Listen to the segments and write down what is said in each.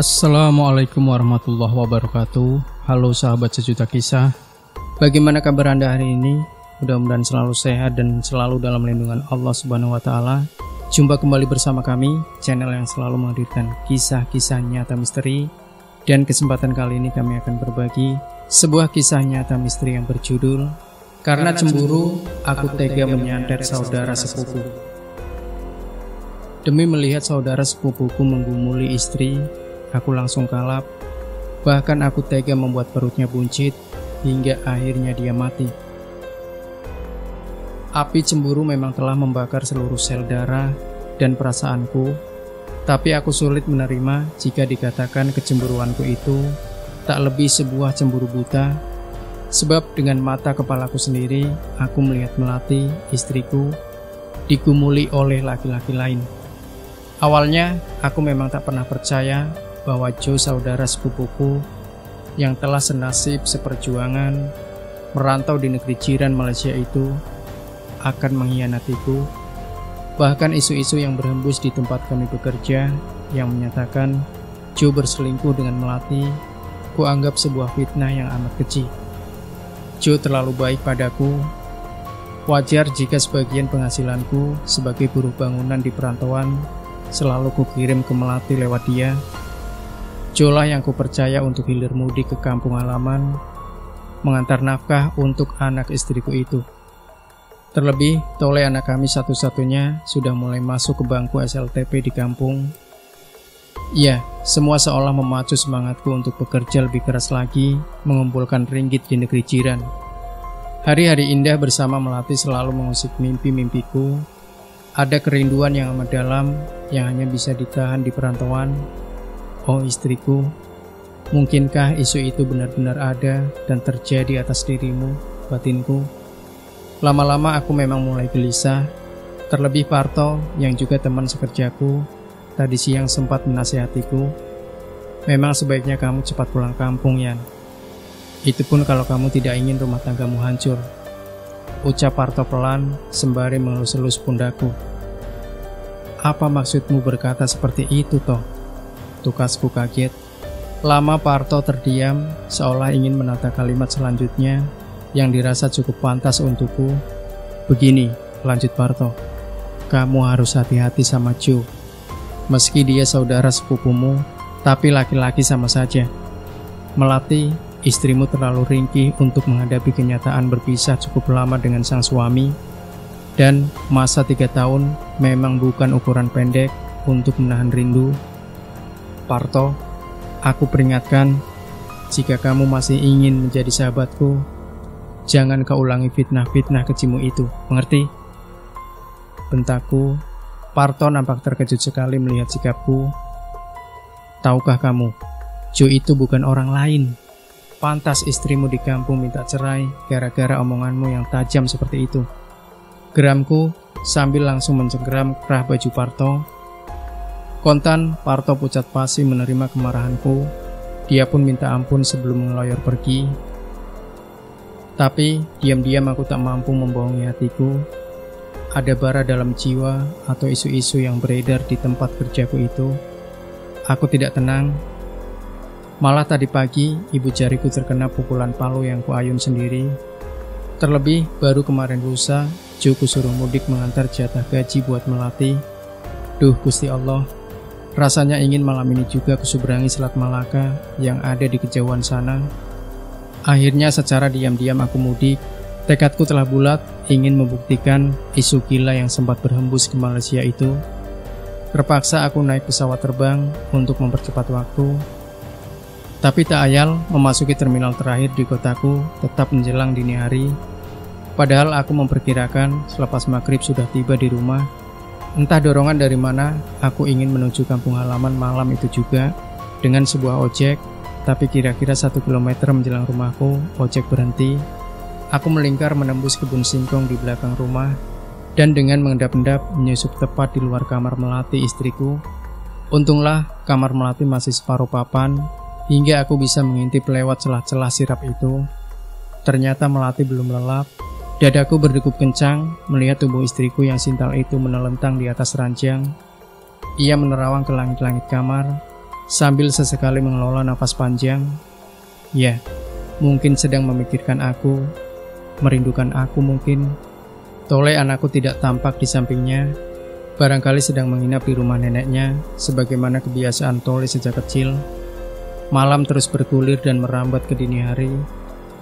Assalamualaikum warahmatullahi wabarakatuh. Halo sahabat sejuta kisah. Bagaimana kabar Anda hari ini? Mudah-mudahan selalu sehat dan selalu dalam lindungan Allah Subhanahu wa taala. Jumpa kembali bersama kami, channel yang selalu menghadirkan kisah-kisah nyata misteri. Dan kesempatan kali ini kami akan berbagi sebuah kisah nyata misteri yang berjudul Karena Cemburu, Aku Tega Menyantet Saudara Sepupu. Demi melihat saudara sepupuku menggumuli istri, aku langsung kalap, bahkan aku tega membuat perutnya buncit, hingga akhirnya dia mati. Api cemburu memang telah membakar seluruh sel darah dan perasaanku, tapi aku sulit menerima jika dikatakan kecemburuanku itu tak lebih sebuah cemburu buta, sebab dengan mata kepalaku sendiri, aku melihat Melati, istriku, digumuli oleh laki-laki lain. Awalnya, aku memang tak pernah percaya bahwa Joe, saudara sepupuku yang telah senasib seperjuangan merantau di negeri jiran Malaysia itu akan mengkhianatiku. Bahkan isu-isu yang berhembus di tempat kami bekerja yang menyatakan Joe berselingkuh dengan Melati, kuanggap sebuah fitnah yang amat keji. Joe terlalu baik padaku. Wajar jika sebagian penghasilanku sebagai buruh bangunan di perantauan selalu kukirim ke Melati lewat dia. Joe lah yang kupercaya untuk hilir mudik ke kampung halaman, mengantar nafkah untuk anak istriku itu. Terlebih, Tole anak kami satu-satunya sudah mulai masuk ke bangku SLTP di kampung. Ya, semua seolah memacu semangatku untuk bekerja lebih keras lagi, mengumpulkan ringgit di negeri jiran. Hari-hari indah bersama Melati selalu mengusik mimpi-mimpiku. Ada kerinduan yang amat dalam yang hanya bisa ditahan di perantauan. Oh istriku, mungkinkah isu itu benar-benar ada dan terjadi atas dirimu, batinku? Lama-lama aku memang mulai gelisah. Terlebih Parto yang juga teman sekerjaku tadi siang sempat menasihatiku, memang sebaiknya kamu cepat pulang kampung, Yan. Itu pun kalau kamu tidak ingin rumah tanggamu hancur, ucap Parto pelan sembari mengelus-elus pundakku. Apa maksudmu berkata seperti itu toh? Tukasku kaget. Lama Parto terdiam, seolah ingin menata kalimat selanjutnya yang dirasa cukup pantas untukku. Begini, lanjut Parto. Kamu harus hati-hati sama Joe. Meski dia saudara sepupumu, tapi laki-laki sama saja. Melati, istrimu terlalu ringkih untuk menghadapi kenyataan berpisah cukup lama dengan sang suami. Dan masa 3 tahun memang bukan ukuran pendek untuk menahan rindu. Parto, aku peringatkan, jika kamu masih ingin menjadi sahabatku, jangan kau ulangi fitnah-fitnah kejimu itu, mengerti? Bentakku. Parto nampak terkejut sekali melihat sikapku. Tahukah kamu, Joe itu bukan orang lain. Pantas istrimu di kampung minta cerai gara-gara omonganmu yang tajam seperti itu. Geramku sambil langsung mencengkeram kerah baju Parto. Kontan, Parto pucat pasi menerima kemarahanku. Dia pun minta ampun sebelum mengeloyor pergi. Tapi, diam-diam aku tak mampu membohongi hatiku. Ada bara dalam jiwa atau isu-isu yang beredar di tempat kerjaku itu. Aku tidak tenang. Malah tadi pagi, ibu jariku terkena pukulan palu yang kuayun sendiri. Terlebih, baru kemarin lusa, Joe kusuruh mudik mengantar jatah gaji buat Melati. Duh, Gusti Allah. Rasanya ingin malam ini juga kuseberangi Selat Malaka yang ada di kejauhan sana. Akhirnya secara diam-diam aku mudik. Tekadku telah bulat, ingin membuktikan isu gila yang sempat berhembus ke Malaysia itu. Terpaksa aku naik pesawat terbang untuk mempercepat waktu. Tapi tak ayal, memasuki terminal terakhir di kotaku tetap menjelang dini hari. Padahal aku memperkirakan selepas maghrib sudah tiba di rumah. Entah dorongan dari mana, aku ingin menuju kampung halaman malam itu juga dengan sebuah ojek. Tapi kira-kira 1 kilometer menjelang rumahku, ojek berhenti. Aku melingkar menembus kebun singkong di belakang rumah, dan dengan mengendap-endap menyusup tepat di luar kamar Melati istriku. Untunglah kamar Melati masih separuh papan, hingga aku bisa mengintip lewat celah-celah sirap itu. Ternyata Melati belum lelap. Dadaku berdegup kencang melihat tubuh istriku yang sintal itu menelentang di atas ranjang. Ia menerawang ke langit-langit kamar. sambil sesekali mengelola nafas panjang. Ya, mungkin sedang memikirkan aku, merindukan aku mungkin. Tole anakku tidak tampak di sampingnya, barangkali sedang menginap di rumah neneknya, sebagaimana kebiasaan Tole sejak kecil. Malam terus bergulir dan merambat ke dini hari.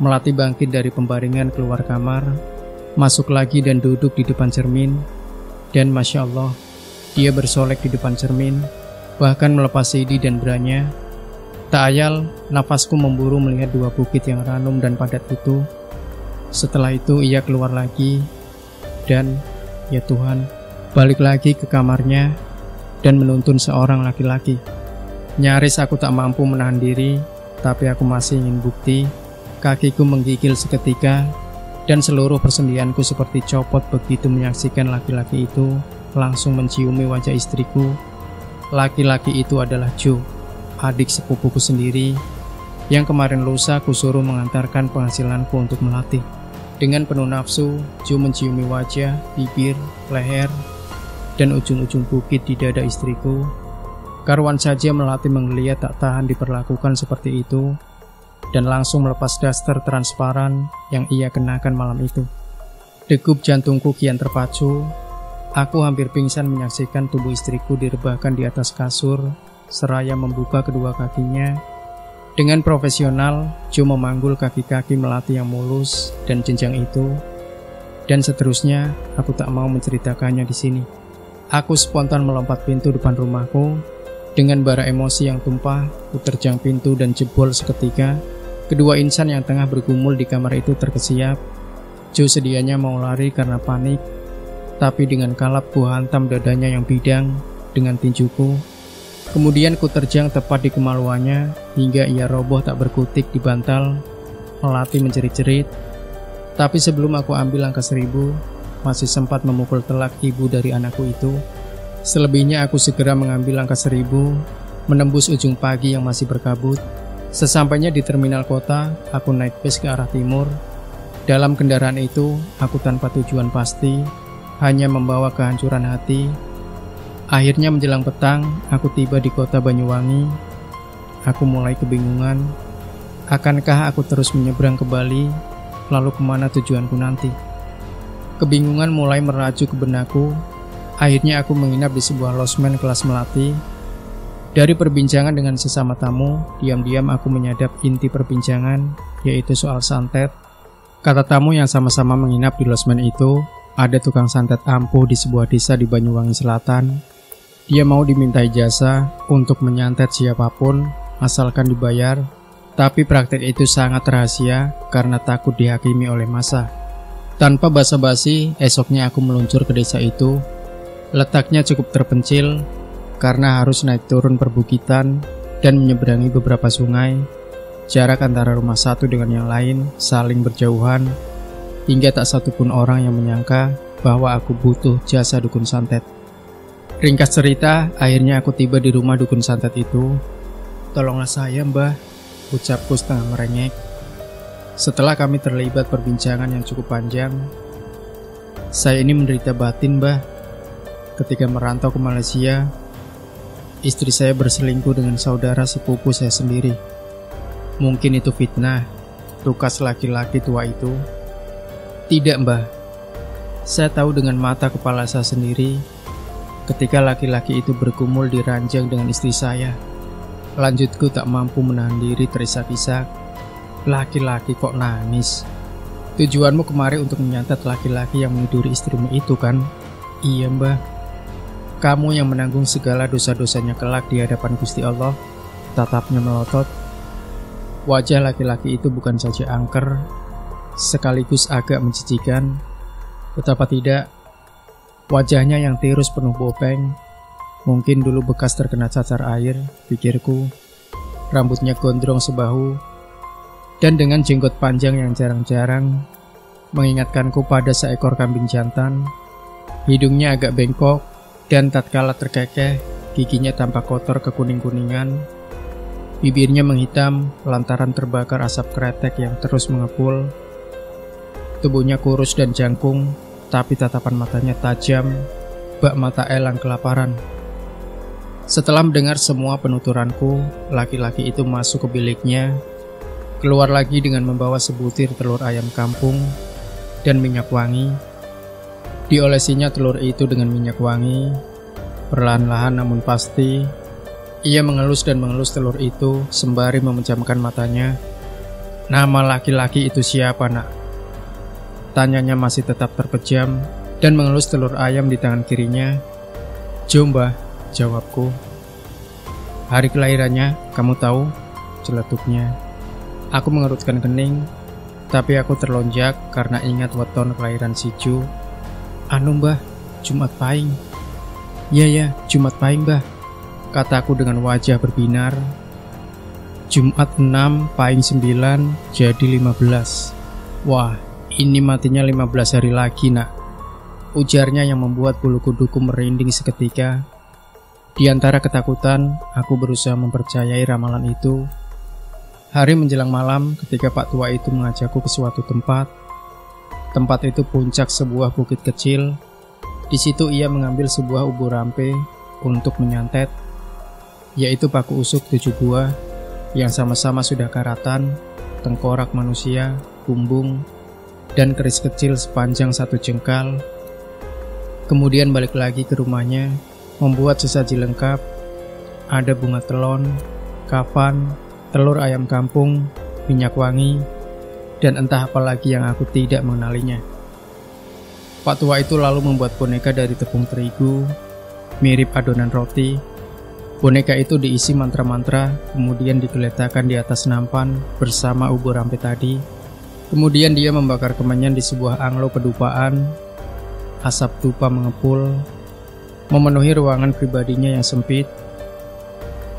Melati bangkit dari pembaringan keluar kamar, masuk lagi dan duduk di depan cermin. Dan Masya Allah, dia bersolek di depan cermin, bahkan melepas sidi dan branya. Tak ayal, nafasku memburu melihat dua bukit yang ranum dan padat itu. Setelah itu ia keluar lagi, dan, ya Tuhan, balik lagi ke kamarnya dan menuntun seorang laki-laki. Nyaris aku tak mampu menahan diri, tapi aku masih ingin bukti. Kakiku menggigil seketika, dan seluruh persendianku seperti copot begitu menyaksikan laki-laki itu langsung menciumi wajah istriku. Laki-laki itu adalah Joe, adik sepupuku sendiri, yang kemarin lusa ku suruh mengantarkan penghasilanku untuk melatih. Dengan penuh nafsu, Joe menciumi wajah, bibir, leher, dan ujung-ujung bukit di dada istriku. Karuan saja Melati menggeliat tak tahan diperlakukan seperti itu, dan langsung melepas daster transparan yang ia kenakan malam itu. Degup jantungku kian terpacu. Aku hampir pingsan menyaksikan tubuh istriku direbahkan di atas kasur, seraya membuka kedua kakinya. Dengan profesional, Joe memanggul kaki-kaki Melati yang mulus dan jenjang itu, dan seterusnya. Aku tak mau menceritakannya di sini. Aku spontan melompat pintu depan rumahku. Dengan bara emosi yang tumpah, ku terjang pintu dan jebol seketika. Kedua insan yang tengah bergumul di kamar itu terkesiap. Joe sedianya mau lari karena panik, tapi dengan kalap ku hantam dadanya yang bidang dengan tinjuku. Kemudian ku terjang tepat di kemaluannya hingga ia roboh tak berkutik di bantal. Melati menjerit-jerit. Tapi sebelum aku ambil angka 1000, masih sempat memukul telak ibu dari anakku itu. Selebihnya aku segera mengambil angka 1000, menembus ujung pagi yang masih berkabut. Sesampainya di terminal kota, aku naik bis ke arah timur. Dalam kendaraan itu, aku tanpa tujuan pasti, hanya membawa kehancuran hati. Akhirnya menjelang petang, aku tiba di kota Banyuwangi. Aku mulai kebingungan. Akankah aku terus menyeberang ke Bali, lalu kemana tujuanku nanti? Kebingungan mulai merajuk ke benakku. Akhirnya aku menginap di sebuah losmen kelas Melati. Dari perbincangan dengan sesama tamu, diam-diam aku menyadap inti perbincangan, yaitu soal santet. Kata tamu yang sama-sama menginap di losmen itu, ada tukang santet ampuh di sebuah desa di Banyuwangi Selatan. Dia mau dimintai jasa untuk menyantet siapapun, asalkan dibayar. Tapi praktek itu sangat rahasia karena takut dihakimi oleh massa. Tanpa basa-basi, esoknya aku meluncur ke desa itu. Letaknya cukup terpencil, karena harus naik turun perbukitan dan menyeberangi beberapa sungai. Jarak antara rumah satu dengan yang lain saling berjauhan, hingga tak satupun orang yang menyangka bahwa aku butuh jasa dukun santet. Ringkas cerita, akhirnya aku tiba di rumah dukun santet itu. "Tolonglah saya, Mbah," ucapku setengah merengek. Setelah kami terlibat perbincangan yang cukup panjang, "Saya ini menderita batin, Mbah. Ketika merantau ke Malaysia, istri saya berselingkuh dengan saudara sepupu saya sendiri. Mungkin itu fitnah," tukas laki-laki tua itu. "Tidak, Mbah. Saya tahu dengan mata kepala saya sendiri ketika laki-laki itu bergumul di ranjang dengan istri saya." Lanjutku tak mampu menahan diri terisak-isak. "Laki-laki kok nangis? Tujuanmu kemari untuk menyantet laki-laki yang meniduri istrimu itu kan?" "Iya, Mbah. Kamu yang menanggung segala dosa-dosanya kelak di hadapan Gusti Allah," tatapnya melotot. Wajah laki-laki itu bukan saja angker, sekaligus agak menjijikan. Betapa tidak, wajahnya yang tirus penuh bopeng. Mungkin dulu bekas terkena cacar air, pikirku. Rambutnya gondrong sebahu, dan dengan jenggot panjang yang jarang-jarang, mengingatkanku pada seekor kambing jantan. Hidungnya agak bengkok, dan tatkala terkekeh, giginya tampak kotor kekuning-kuningan. Bibirnya menghitam lantaran terbakar asap kretek yang terus mengepul. Tubuhnya kurus dan jangkung, tapi tatapan matanya tajam, bak mata elang kelaparan. Setelah mendengar semua penuturanku, laki-laki itu masuk ke biliknya, keluar lagi dengan membawa sebutir telur ayam kampung dan minyak wangi. Diolesinya telur itu dengan minyak wangi, perlahan-lahan namun pasti. Ia mengelus dan mengelus telur itu sembari memejamkan matanya. "Nama laki-laki itu siapa, nak?" Tanyanya masih tetap terpejam dan mengelus telur ayam di tangan kirinya. "Jo, Mbah," jawabku. "Hari kelahirannya, kamu tahu?" celetuknya. Aku mengerutkan kening, tapi aku terlonjak karena ingat weton kelahiran si Jo. "Anu, Mbah, Jumat Pahing." Ya, Jumat Pahing, Mbah," kataku dengan wajah berbinar. "Jumat 6, Pahing 9, jadi 15. Wah, ini matinya 15 hari lagi, nak," ujarnya yang membuat bulu kuduku merinding seketika. Di antara ketakutan, aku berusaha mempercayai ramalan itu. Hari menjelang malam ketika Pak Tua itu mengajakku ke suatu tempat. Tempat itu puncak sebuah bukit kecil. Di situ ia mengambil sebuah ubur rampe untuk menyantet, yaitu paku usuk 7 buah yang sama-sama sudah karatan, tengkorak manusia, bumbung, dan keris kecil sepanjang 1 jengkal. Kemudian balik lagi ke rumahnya, membuat sesaji lengkap. Ada bunga telon, kafan, telur ayam kampung, minyak wangi, dan entah apa lagi yang aku tidak mengenalinya. Pak Tua itu lalu membuat boneka dari tepung terigu, mirip adonan roti. Boneka itu diisi mantra-mantra, kemudian digeletakkan di atas nampan bersama ubur rampe tadi. Kemudian dia membakar kemenyan di sebuah anglo pedupaan. Asap dupa mengepul, memenuhi ruangan pribadinya yang sempit.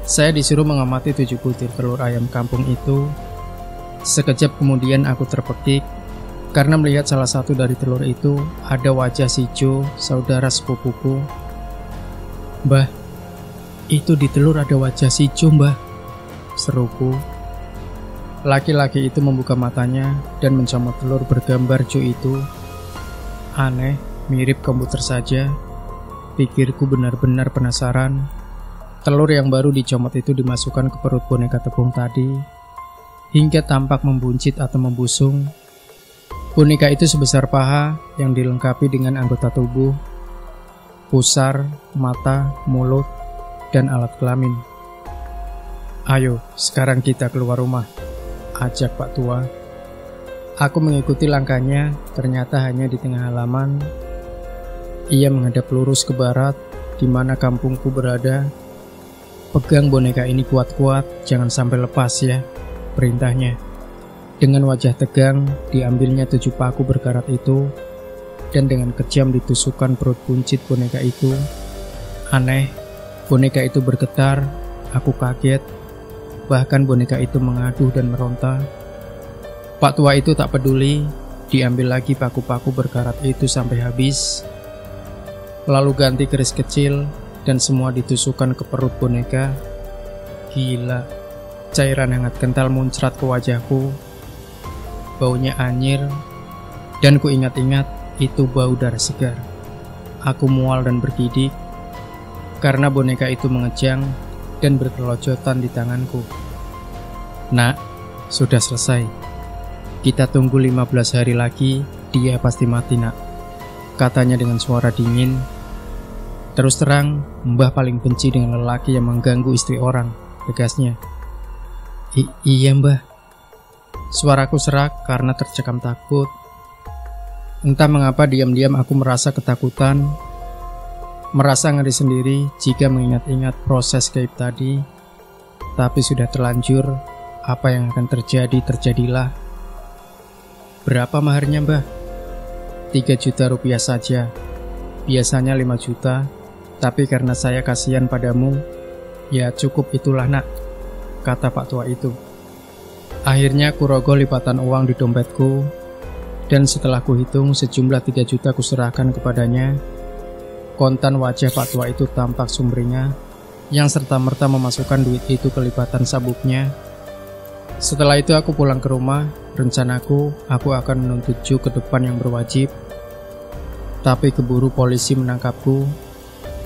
Saya disuruh mengamati 7 butir telur ayam kampung itu. Sekejap kemudian aku terpekik, karena melihat salah satu dari telur itu ada wajah si Jo, saudara sepupuku. "Mbah, itu di telur ada wajah si Jo, Mbah," seruku. Laki-laki itu membuka matanya dan mencomot telur bergambar Jo itu. Aneh, mirip komputer saja. Pikirku benar-benar penasaran. Telur yang baru dicomot itu dimasukkan ke perut boneka tepung tadi, hingga tampak membuncit atau membusung. Boneka itu sebesar paha yang dilengkapi dengan anggota tubuh, pusar, mata, mulut, dan alat kelamin. "Ayo, sekarang kita keluar rumah," ajak Pak Tua. Aku mengikuti langkahnya, ternyata hanya di tengah halaman. Ia menghadap lurus ke barat, di mana kampungku berada. "Pegang boneka ini kuat-kuat, jangan sampai lepas ya," perintahnya. Dengan wajah tegang, diambilnya 7 paku berkarat itu, dan dengan kejam ditusukkan perut buncit boneka itu. Aneh, boneka itu bergetar, aku kaget, bahkan boneka itu mengaduh dan meronta. Pak Tua itu tak peduli, diambil lagi paku-paku berkarat itu sampai habis. Lalu ganti keris kecil, dan semua ditusukkan ke perut boneka. Gila, cairan hangat kental muncrat ke wajahku. Baunya anyir, dan ku ingat-ingat itu bau darah segar. Aku mual dan bergidik, karena boneka itu mengejang dan berkelojotan di tanganku. "Nak, sudah selesai. Kita tunggu 15 hari lagi, dia pasti mati, nak," katanya dengan suara dingin. "Terus terang, Mbah paling benci dengan lelaki yang mengganggu istri orang," tegasnya. Iya, Mbah." Suaraku serak karena tercekam takut. Entah mengapa diam-diam aku merasa ketakutan, merasa ngeri sendiri jika mengingat-ingat proses gaib tadi. Tapi sudah terlanjur, apa yang akan terjadi terjadilah. "Berapa maharnya, Mbah?" 3 juta rupiah saja. Biasanya 5 juta, tapi karena saya kasihan padamu, ya cukup itulah, nak, kata Pak Tua itu. Akhirnya kurogoh lipatan uang di dompetku, dan setelah kuhitung sejumlah 3 juta kuserahkan kepadanya. Kontan wajah Pak Tua itu tampak sumringah, yang serta-merta memasukkan duit itu ke lipatan sabuknya. Setelah itu aku pulang ke rumah. Rencanaku, aku akan menuntut Jo ke depan yang berwajib. Tapi keburu polisi menangkapku.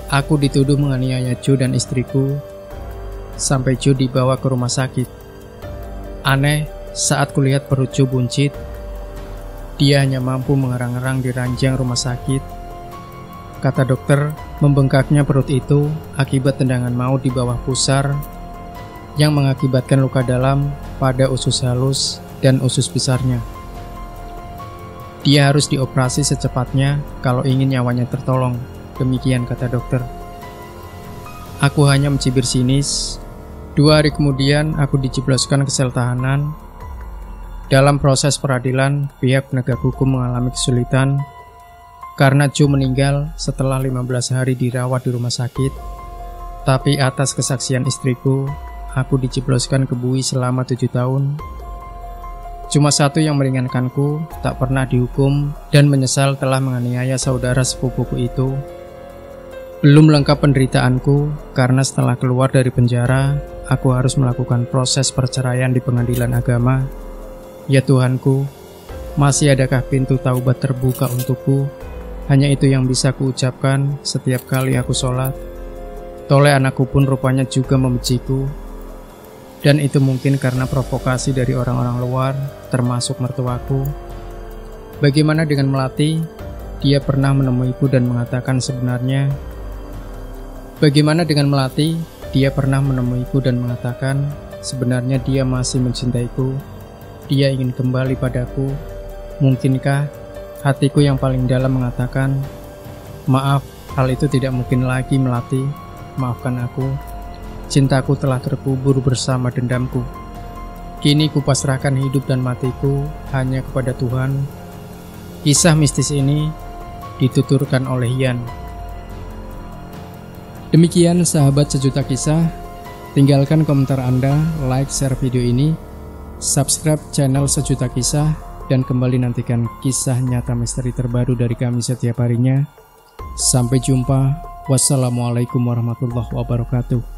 Aku dituduh menganiaya Joe dan istriku, sampai Joe dibawa ke rumah sakit. Aneh, saat kulihat perut Joe buncit, dia hanya mampu mengerang-erang di ranjang rumah sakit. Kata dokter, membengkaknya perut itu akibat tendangan maut di bawah pusar yang mengakibatkan luka dalam pada usus halus dan usus besarnya. Dia harus dioperasi secepatnya kalau ingin nyawanya tertolong. Demikian kata dokter. Aku hanya mencibir sinis. 2 hari kemudian aku dijebloskan ke sel tahanan. Dalam proses peradilan, pihak penegak hukum mengalami kesulitan karena Joe meninggal setelah 15 hari dirawat di rumah sakit. Tapi atas kesaksian istriku, aku dijebloskan ke bui selama 7 tahun. Cuma satu yang meringankanku, tak pernah dihukum dan menyesal telah menganiaya saudara sepupuku itu. Belum lengkap penderitaanku karena setelah keluar dari penjara, aku harus melakukan proses perceraian di pengadilan agama. Ya Tuhanku, masih adakah pintu taubat terbuka untukku? Hanya itu yang bisa kuucapkan setiap kali aku sholat. Tole anakku pun rupanya juga membenciku. Dan itu mungkin karena provokasi dari orang-orang luar, termasuk mertuaku. Bagaimana dengan Melati? Dia pernah menemuiku dan mengatakan sebenarnya. Bagaimana dengan Melati? Dia pernah menemuiku dan mengatakan sebenarnya dia masih mencintaiku. Dia ingin kembali padaku. Mungkinkah hatiku yang paling dalam mengatakan, maaf, hal itu tidak mungkin lagi Melati. Maafkan aku. Cintaku telah terkubur bersama dendamku. Kini kupasrahkan hidup dan matiku hanya kepada Tuhan. Kisah mistis ini dituturkan oleh Ian. Demikian sahabat sejuta kisah. Tinggalkan komentar Anda, like, share video ini, subscribe channel Sejuta Kisah, dan kembali nantikan kisah nyata misteri terbaru dari kami setiap harinya. Sampai jumpa. Wassalamualaikum warahmatullahi wabarakatuh.